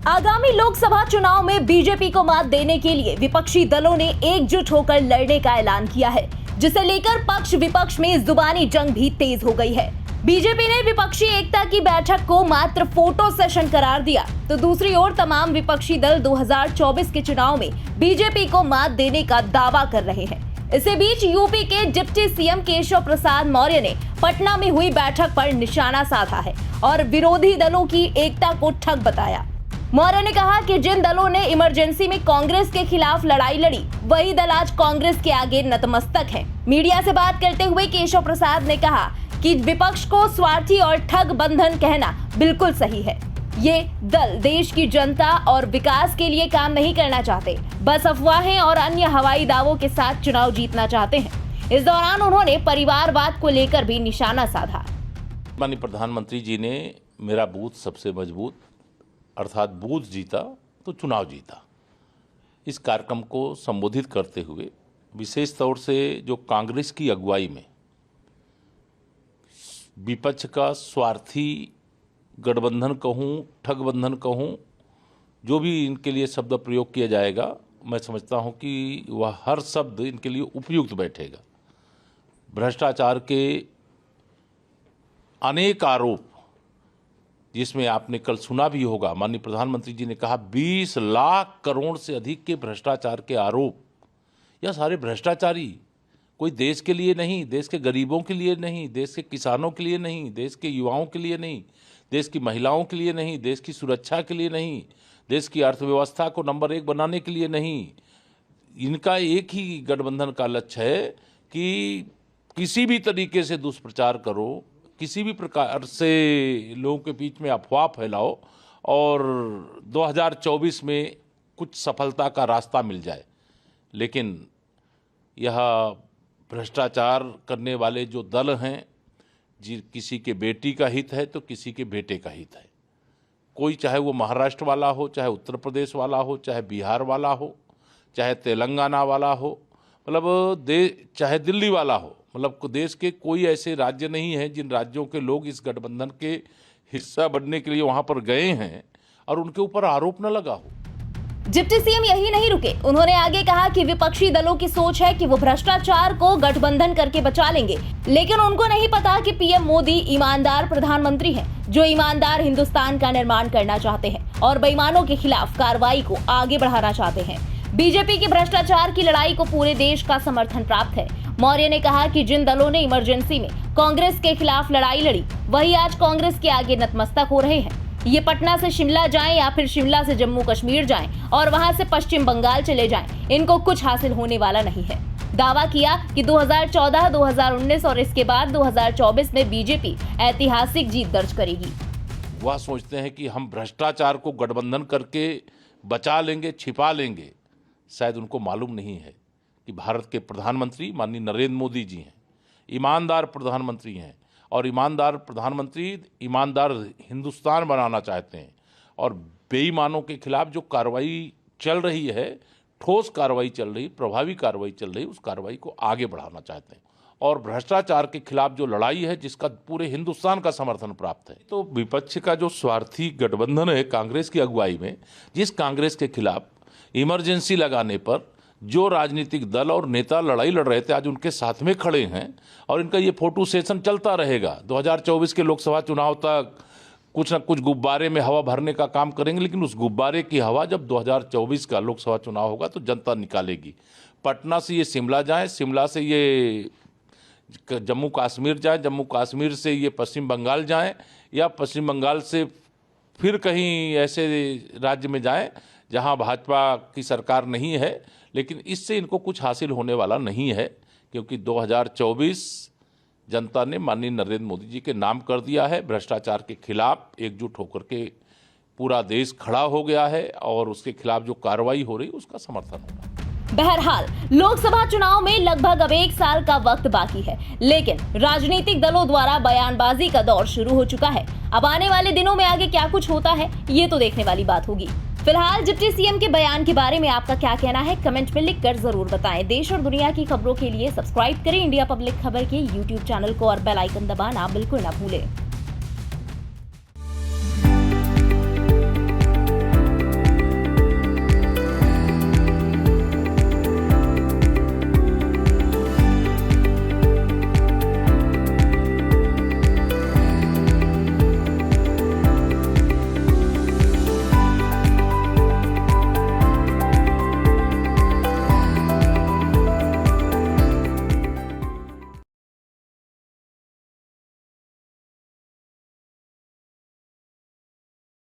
आगामी लोकसभा चुनाव में बीजेपी को मात देने के लिए विपक्षी दलों ने एकजुट होकर लड़ने का ऐलान किया है, जिसे लेकर पक्ष विपक्ष में जुबानी जंग भी तेज हो गई है। बीजेपी ने विपक्षी एकता की बैठक को मात्र फोटो सेशन करार दिया, तो दूसरी ओर तमाम विपक्षी दल 2024 के चुनाव में बीजेपी को मात देने का दावा कर रहे हैं। इसी बीच यूपी के डिप्टी सीएम केशव प्रसाद मौर्य ने पटना में हुई बैठक पर निशाना साधा है और विरोधी दलों की एकता को ठग बताया। मौर्य ने कहा कि जिन दलों ने इमरजेंसी में कांग्रेस के खिलाफ लड़ाई लड़ी, वही दल आज कांग्रेस के आगे नतमस्तक है। मीडिया से बात करते हुए केशव प्रसाद ने कहा कि विपक्ष को स्वार्थी और ठग बंधन कहना बिल्कुल सही है। ये दल देश की जनता और विकास के लिए काम नहीं करना चाहते, बस अफवाहें और अन्य हवाई दावों के साथ चुनाव जीतना चाहते हैं। इस दौरान उन्होंने परिवारवाद को लेकर भी निशाना साधा। माननीय प्रधानमंत्री जी ने मेरा बूथ सबसे मजबूत अर्थात बूथ जीता तो चुनाव जीता, इस कार्यक्रम को संबोधित करते हुए विशेष तौर से जो कांग्रेस की अगुवाई में विपक्ष का स्वार्थी गठबंधन कहूँ, ठगबंधन कहूँ, जो भी इनके लिए शब्द प्रयोग किया जाएगा, मैं समझता हूँ कि वह हर शब्द इनके लिए उपयुक्त बैठेगा। भ्रष्टाचार के अनेक आरोप, जिसमें आपने कल सुना भी होगा, माननीय प्रधानमंत्री जी ने कहा 20 लाख करोड़ से अधिक के भ्रष्टाचार के आरोप। यह सारे भ्रष्टाचारी कोई देश के लिए नहीं, देश के गरीबों के लिए नहीं, देश के किसानों के लिए नहीं, देश के युवाओं के लिए नहीं, देश की महिलाओं के लिए नहीं, देश की सुरक्षा के लिए नहीं, देश की अर्थव्यवस्था को नंबर 1 बनाने के लिए नहीं। इनका एक ही गठबंधन का लक्ष्य है कि किसी भी तरीके से दुष्प्रचार करो, किसी भी प्रकार से लोगों के बीच में अफवाह फैलाओ और 2024 में कुछ सफलता का रास्ता मिल जाए। लेकिन यह भ्रष्टाचार करने वाले जो दल हैं, जी किसी के बेटी का हित है तो किसी के बेटे का हित है। कोई चाहे वो महाराष्ट्र वाला हो, चाहे उत्तर प्रदेश वाला हो, चाहे बिहार वाला हो, चाहे तेलंगाना वाला हो, मतलब चाहे दिल्ली वाला हो, मतलब देश के कोई ऐसे राज्य नहीं है जिन राज्यों के लोग इस गठबंधन के हिस्सा बनने के लिए वहां पर गए हैं और उनके ऊपर आरोप न लगा हो। डिप्टी सीएम यही नहीं रुके, उन्होंने आगे कहा कि विपक्षी दलों की सोच है कि वो भ्रष्टाचार को गठबंधन करके बचा लेंगे, लेकिन उनको नहीं पता कि पीएम मोदी ईमानदार प्रधानमंत्री हैं, जो ईमानदार हिंदुस्तान का निर्माण करना चाहते हैं और बेईमानों के खिलाफ कार्रवाई को आगे बढ़ाना चाहते हैं। बीजेपी की भ्रष्टाचार की लड़ाई को पूरे देश का समर्थन प्राप्त है। मौर्य ने कहा कि जिन दलों ने इमरजेंसी में कांग्रेस के खिलाफ लड़ाई लड़ी, वही आज कांग्रेस के आगे नतमस्तक हो रहे हैं। ये पटना से शिमला जाएं या फिर शिमला से जम्मू कश्मीर जाएं और वहां से पश्चिम बंगाल चले जाएं, इनको कुछ हासिल होने वाला नहीं है। दावा किया कि 2014, 2019 और इसके बाद 2024 में बीजेपी ऐतिहासिक जीत दर्ज करेगी। वह सोचते हैं कि हम भ्रष्टाचार को गठबंधन करके बचा लेंगे, छिपा लेंगे। शायद उनको मालूम नहीं है कि भारत के प्रधानमंत्री माननीय नरेंद्र मोदी जी हैं, ईमानदार प्रधानमंत्री हैं और ईमानदार प्रधानमंत्री ईमानदार हिंदुस्तान बनाना चाहते हैं और बेईमानों के खिलाफ जो कार्रवाई चल रही है, ठोस कार्रवाई चल रही, प्रभावी कार्रवाई चल रही, उस कार्रवाई को आगे बढ़ाना चाहते हैं और भ्रष्टाचार के खिलाफ जो लड़ाई है, जिसका पूरे हिंदुस्तान का समर्थन प्राप्त है। तो विपक्ष का जो स्वार्थी गठबंधन है कांग्रेस की अगुवाई में, जिस कांग्रेस के खिलाफ इमरजेंसी लगाने पर जो राजनीतिक दल और नेता लड़ाई लड़ रहे थे, आज उनके साथ में खड़े हैं और इनका ये फोटो सेशन चलता रहेगा। 2024 के लोकसभा चुनाव तक कुछ न कुछ गुब्बारे में हवा भरने का काम करेंगे, लेकिन उस गुब्बारे की हवा जब 2024 का लोकसभा चुनाव होगा तो जनता निकालेगी। पटना से ये शिमला जाएं, शिमला से ये जम्मू कश्मीर जाएं, जम्मू कश्मीर से ये पश्चिम बंगाल जाएं या पश्चिम बंगाल से फिर कहीं ऐसे राज्य में जाएं जहां भाजपा की सरकार नहीं है, लेकिन इससे इनको कुछ हासिल होने वाला नहीं है, क्योंकि 2024 जनता ने माननीय नरेंद्र मोदी जी के नाम कर दिया है। भ्रष्टाचार के खिलाफ एकजुट होकर के पूरा देश खड़ा हो गया है और उसके खिलाफ जो कार्रवाई हो रही है उसका समर्थन होगा। बहरहाल लोकसभा चुनाव में लगभग अब 1 साल का वक्त बाकी है, लेकिन राजनीतिक दलों द्वारा बयानबाजी का दौर शुरू हो चुका है। अब आने वाले दिनों में आगे क्या कुछ होता है, ये तो देखने वाली बात होगी। फिलहाल डिप्टी सीएम के बयान के बारे में आपका क्या कहना है, कमेंट में लिखकर जरूर बताएं। देश और दुनिया की खबरों के लिए सब्सक्राइब करें इंडिया पब्लिक खबर के YouTube चैनल को और बेल आइकन दबाना बिल्कुल ना भूलें।